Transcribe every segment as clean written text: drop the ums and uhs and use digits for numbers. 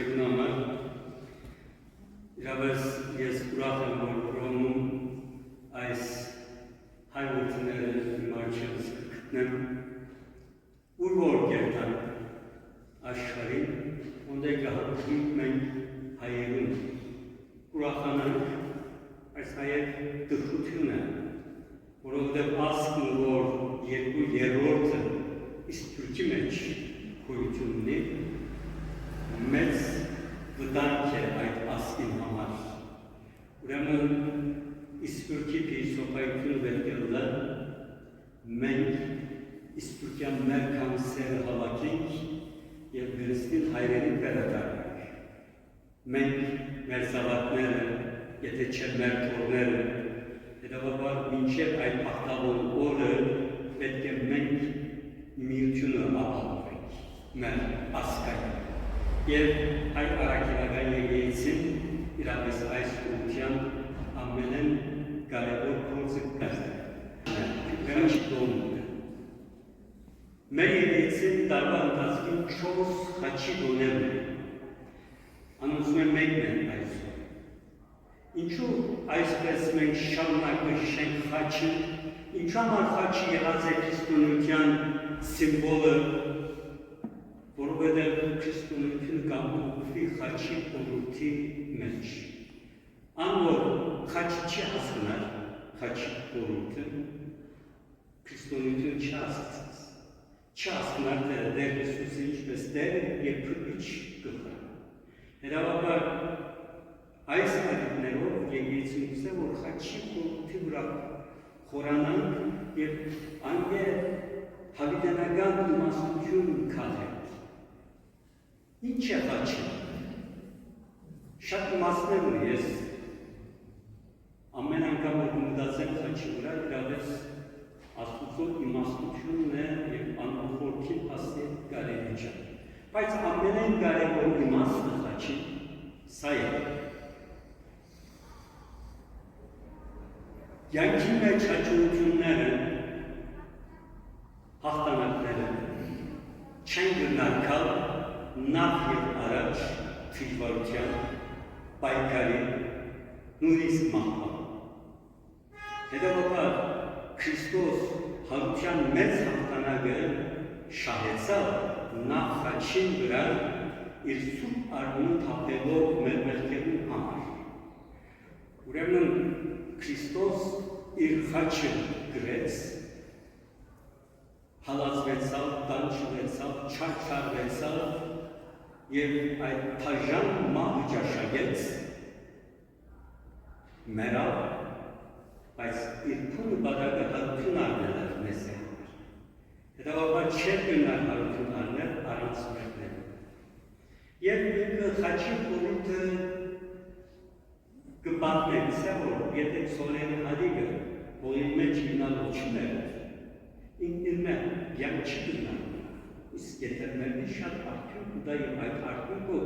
Skegnama, Rabes jest urachem ogromnym, a jest hajwotnerem marczewskym. Urworgertan aşağı, ondaki hükmen hayırın, urachanın arsaya dıhutuna, orada askın var, yerorta, istürkimeç koyutunni, mez gıdanke ait askin hamar. Uramın istürkipi sopaytun vekkılda, men istürken merkanser halakik, yevveristin hayrenin beraber. Men merzavatnere, yeteçemmer tornere, edavar minşer ay pahtabon orı, betke men milçunu abalvek, men askay. Yev ay arakilaganya gelsin, irabes ay soğutyan, ammelen galebor korzuk gazda. Ben açık doğumda. Meriyetsin darban taskin çoğuz haçı dönemli. Anonsmen mekmen aysu. İnçu ayspesmen şamnakı şen haçı, inçu amar haçı yaze Kristunukyan simbolü, borubede Kristunukyan gamı ufi haçı oluti meç. Anor haçıçı asınar, haçı oluti, Kristunukyan çağısız. Časnar der Jesusič bez der je prvič duha. Edavapa aizsargnero je Jēzus sev hačiku tivrak Koranan je ange havidenagan masucun kalek. İnçe haçı. Şak masnem yes. Ammenan kamur mudazen haçı uğrar irades Asıl imasluçun ne anaforkin aslet galerica. Բայց ամենայն կարևոր իմաստը խաչի սա է։ Յանքի մեջ հաջողությունները, հաղթանակները չեն գնարկալ նախ և առաջ դժվարության, պայքարի, նույնիսկ մահվան։ Հետևաբար Քրիստոս հարության մեծ հաղթանակը շահեցավ նախ խաչին վրա իր սուրբ արյունը թափելով մեր մեղքերուն համար։ Ուրեմն Քրիստոս իր խաչը գրեց, հալածվեցավ, տանջվեցավ, չարչարվեցավ և այդ թաժան մահը ճաշակեց մերավ, բայց իր փունը բادرակը հարություն արնել էր մեզ համար։ Հետևաբար չէր գնար հարություն արնել առանց մեղքերու։ Եվ ինքը խաչի խորհուրդը կպատմենք, սա որ եթե սորեն հադիգը բոլի մեջ մնալու չներ, ինքնիրմե յամ չգնալ, իսկ եթե մերնի շատ արդյուն կուտա և այդ արդյունքը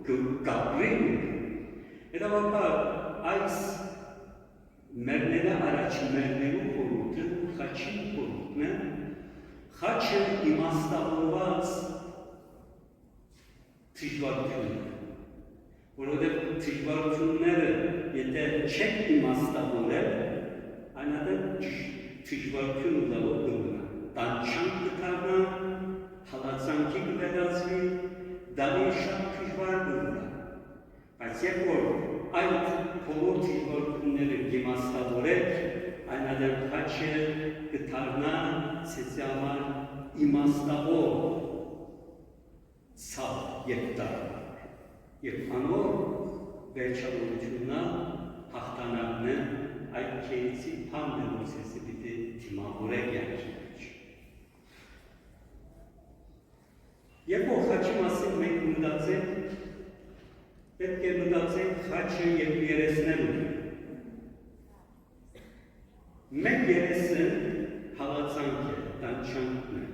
կգաբրեն հետևաբար այս մերները առաջ մերներու խորհուրդը խաչի խորհուրդն է, խաչը իմաստավորված դժվարությունն է, որովհետև դժվարությունները եթե չեք իմաստավորել, այնադեպ դժվարություն ուղղելով կգնա, տանջանք կդառնա, հալածանքի կվերածվի, դառնի շատ դժվար կգնա, բայց երբ որ այդ բոլոր դժվարությունները իմաստավորել, այնադեպ խաչը կդառնա ցեցի համար իմաստավոր ցավ եւ դառնա։ Եվ անոր վերջավորությունն հաղթանակն է այդ քեյցի փամներով ցեցի պիտի դիմավորեք յանքի մեջ։ Երբ որ խաչի մասին մենք մտածենք, պետք է մտածենք խաչը և երեսներում։ Մեկ երեսը հալածանք է, տանջանքն է,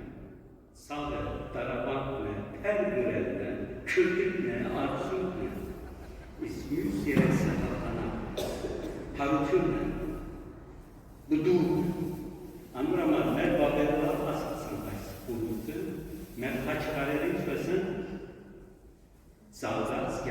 սաղ է, տարաբանքն է, պերգրելն է, քրտիկն է, արցունքն է, իսկ մյուս երեսը հաղթանակ, հարությունն է, բդուրն է։ Անորամար մեր բաբերով ասացան այս խորհուրդը, մեր խաչքարերը ինչպես են ծալված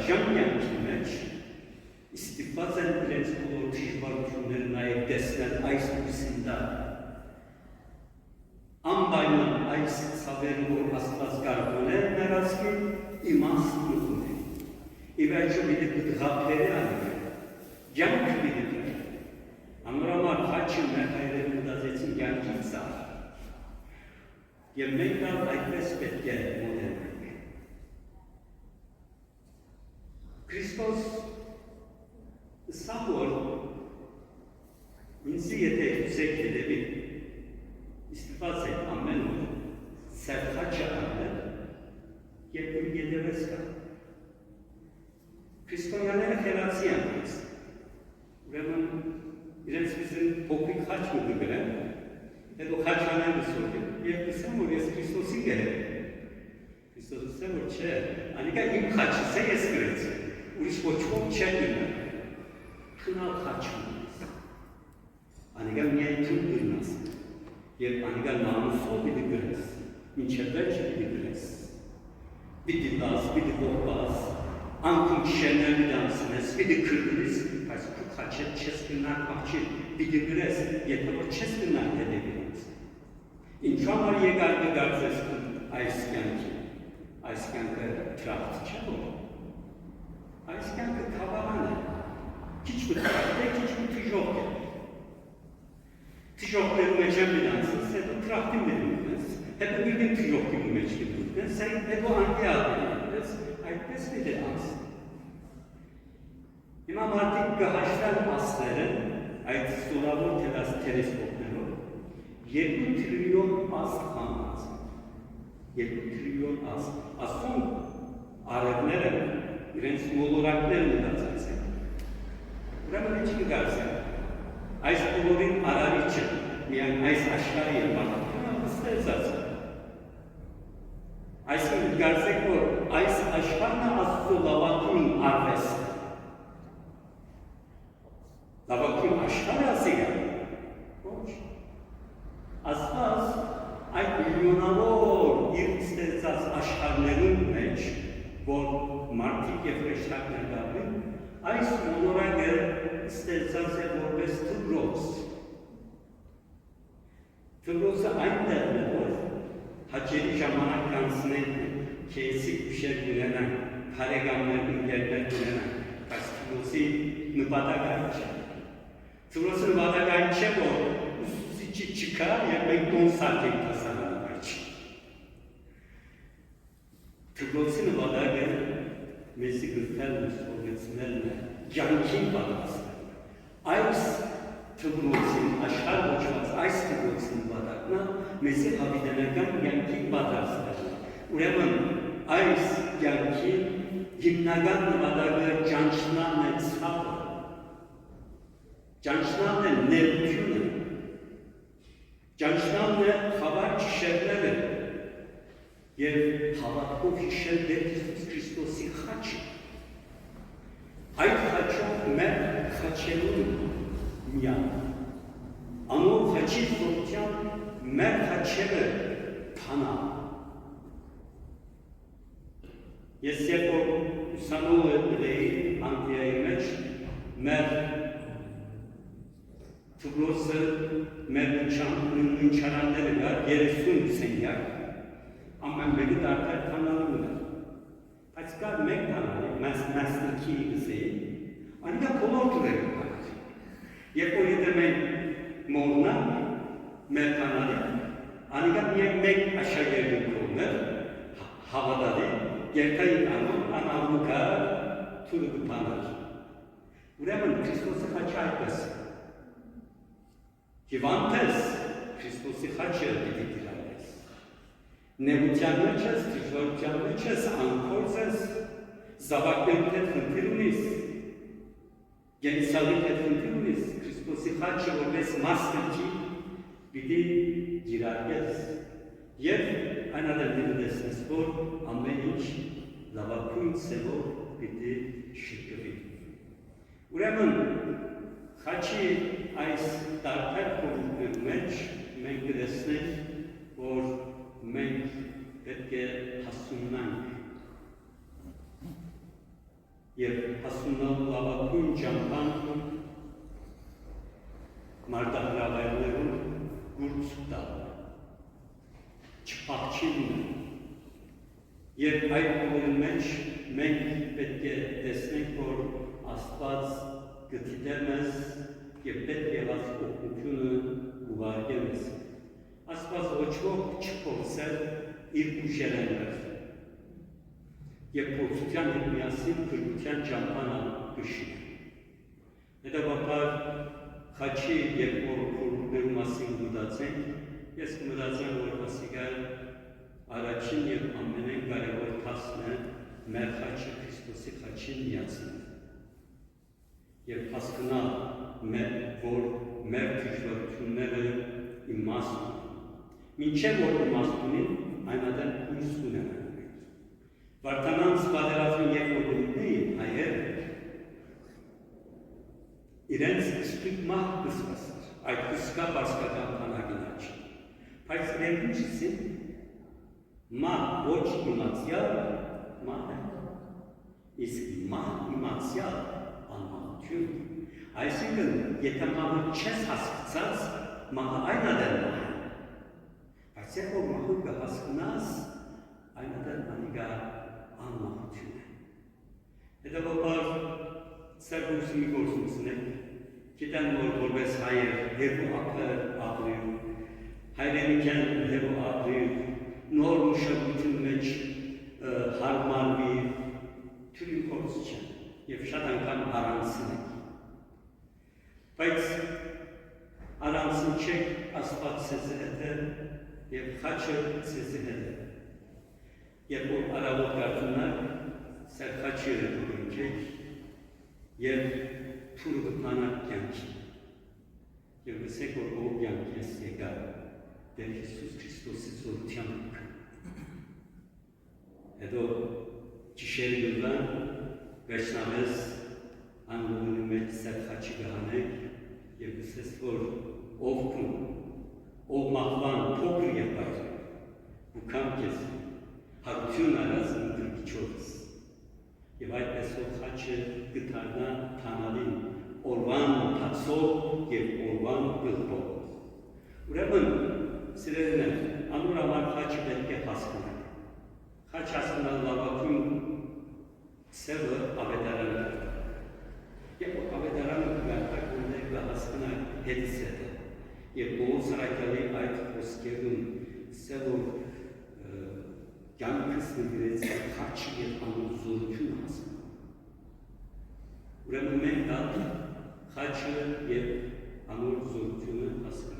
Հաջամ կյանքի մեջ ստիպված են իրենց բոլոր դժվարությունները նաև տեսնել այս լույսին տակ։ Անպայման այս ցավերը, որ Աստված կարող է մեր ազգին, իմաստ ունի։ Ի վերջո պիտի դղապերը անել, կյանքը պիտի դրել։ Անորոմար խաչը մեր հայրերը մտածեցին կյանքի ծառ։ Եվ մենք այդպես պետք է մոտենանք։ Քրիստոս սա որ ինձ եթե հուսեք հետևի Ստիպված եք ամեն օր սև խաչը անել և ուրի ետևես կա։ Քրիստոնյաները խելացի են այս։ Ուրեմն իրենց վիզին փոքրիկ խաչ մը կգրեն, հետո խաչ անեն ուսորգեն, և կսեմ, որ ես Քրիստոսի գեր։ Քրիստոս ուսեմ, որ չէ, անիկա իմ խաչս է ես գրեց, ուրիշ ոչվով չէ գնա։ Խնալ խաչ մնաս։ Անիկա միայն թուն գրնաս։ Եվ անիկա նամուսով պիտի գրես, մինչև վերջը պիտի գրես։ Պիտի տաս, պիտի ողբաս, անկում շեներ պիտի անցնես, պիտի քրդրես, բայց քու խաչետ չես գնար խաչի, պիտի գրես, եթե որ չես գնար հետևի ինձ։ Ինչ համար եկար կգարձես այս կյանքի, այս կյանքը տրախտ չէ որ։ Այս կյանքը թավարան է, քիչ մտրախտ է, քիչ մտիժող է։ Թիժողներու մեջ եմ դրանցս, հետո տրախտին դրումնես, հետո իրեն թիժողքին մեջ դրումնես, հետո անգյալ դրումնես, այդպես պիտի անց։ Հիմա մարդիկ կհաշտան ասները, այդ ստորավոր տելեսկոպներով, 2 տրիլիոն աստ խանած, 2 տրիլիոն աստ, ասում արևները իրենց մոլորակներ մտածած են։ Ուրեմն ինչ կգարսեն, այս բոլորին արարիչը, միայն այս աշխարհի է մարդկանը ստեղծած է։ Այսինքն գարցեք, որ այս աշխարհն է Աստծո լավագույն արվեստը։ Լավագույն աշխարհը ասիգա։ Ոչ։ Աստված այդ միլիոնավոր իր ստեղծած աշխարհներում մեջ, որ մարդիկ եւ հրեշտակներ դառնին, այս մոլորակը ստեղծած է որպես թռոց։ Թռոցը այնտեղ է, որ հաճելի ժամանակ կանցնեն, քեզիկ ուշեր ունենան, բարեկամներ ընկերներ ունենան, բայց թռոցի նպատակային չէ։ Թռոցը նպատակային չէ, որ ուսուցիչի չկա եւ մենք կոնսարտ ենք հասարակական չի։ Թռոցի նպատակը մեզի գրթելն ու ստորգեցնելն է, կյանքին պատրաստել։ Այս թռոցին, աշխարհ ոչված այս թռոցին նպատակն է մեզի հավիտենական կյանքին պատրաստել։ Ուրեմն այս կյանքի հիմնական նպատակը ճանչնալն է ցավը, ճանչնալն է ներությունը, ճանչնալն է խավար հիշելները և հավատքով հիշել դեր Հիսուս Քրիստոսի խաչը։ Այդ խաչով մեր խաչերուն միան, անոր խաչի զորության մեր խաչերը թանա։ Ես երբ որ ուսանող էի Անգլիայի մեջ, մեր թուբլոսը մեր ննչարանները գար 30 սենյակ, ամեն մեկը դարձար թանալուն է։ Բայց կար մեկ թանալի, մասնակի գզեի, անիկա բոլոր տուրերը կար։ Երբ որ եթե մենք մորնանք մեր թանալի, անիկա միայն մեկ աշակերտի կողմեր, հավատալի, երկային անալուկա թուրը կպաներ։ Ուրեմն Քրիստոսի խաչը այդպես է։ Եվ անտես Քրիստոսի խաչը պիտի դիրանես։ Նեղության մեջ ես, դժվարության մեջ ես, անկորձ ես, զավակներու հետ խնդիր ունիս, գենսալի հետ խնդիր ունիս, Քրիստոսի խաչը որպես մասնակի պիտի դիրարկես և այնադեմ պիտի տեսնես, որ ամեն ինչ լավագույն սևով պիտի շրջվի։ Ուրեմն խաչի այս տարբեր խորհուրդների մեջ մենք կտեսնենք, որ մենք պետք է հասունանք եւ հասունալ լավագույն ճամփան մարտահրավերներում գործ տալ, չփախչելն եւ այդ օրերի մեջ մենք պետք է տեսնենք, որ Աստված գտիտե մեզ եւ պետք է եղած օգնությունը ուղարկե մեզ։ Աստված ոչ ոք չփորձել իր ուժերները եւ փորձության հետ միասին քրտության ճամփան կշի։ Հետևաբար խաչի եւ օրոքորների մասին մտածենք, ես կմտածեմ, որ ասիկալ առաջին եւ ամենայն կարևոր փաստն է մեր խաչը Քրիստոսի խաչին միացնել։ Եվ հասկանալ, որ մեր դժվարությունները իմաստ ունեն։ Մինչև որ իմաստ ունեն, այնադեմ հույս ունեն։ Վարդանանց պատերազմի երկրորդների հայերը իրենց սպիկ մահ կսպասեր, այդ կսկա բարսկական բանակին աչի։ Բայց ներգուչիսին մահ ոչ իմացյալ մահ է, իսկ մահ իմացյալ անմահություն։ Այսինքն, եթե մահը չես հասկացած, մահը այնադեր մահ է։ Բայց երբ որ մահը կհասկնաս, այնադեր անիգա անմահություն է։ Հետևաբար սերբուսի գործունեությունը, գիտեմ, որ որպես հայեր հերու ափեր ապրիու, հայրենիքյան հերու ապրիու, նոր մշակություն մեջ հարմարվի, թույլ գործ չեն, և շատ անգամ առանցին եք։ Բայց առանցին չեք, Աստված սեզի հետ է, և խաչը սեզի հետ է։ Երբ որ արավոտ կարդունակ, սեր խաչը ընկեք, և թուրը վտանակ կյանքի։ Եվ գսեք, որ ով կյանք ես եկա, դեր Հիսուս Քրիստոսի զորության մուկ։ Հետո ճիշերի գլվան, վերջնավես անգողունի մեջ սեր խաչի գհանեք, և գսես, որ ով կում, ով մահվան փոքր և բայր, բուքամ կեզ, հարություն արած ընտրգիչովս։ Եվ այդպես որ խաչը գտարնա թանալին օրվան թացով և օրվան գլբով։ Ուրեմն, սիրելին է, անուր համար խաչը պետք է հասկանալ։ Խաչ հասկանալ լավագույն սևը ավետարանը։ Եվ որ ավետարանը կգարտակում է կհասկանալ հետից հետ է։ Եվ Պողոս առաքյալի այդ խոսքերում սևոր կյանքս նվիրեց խաչը և անոր զորությունը հասկանալ։ Ուրեմն մենք դա խաչը և անոր զորությունը հասկանալ։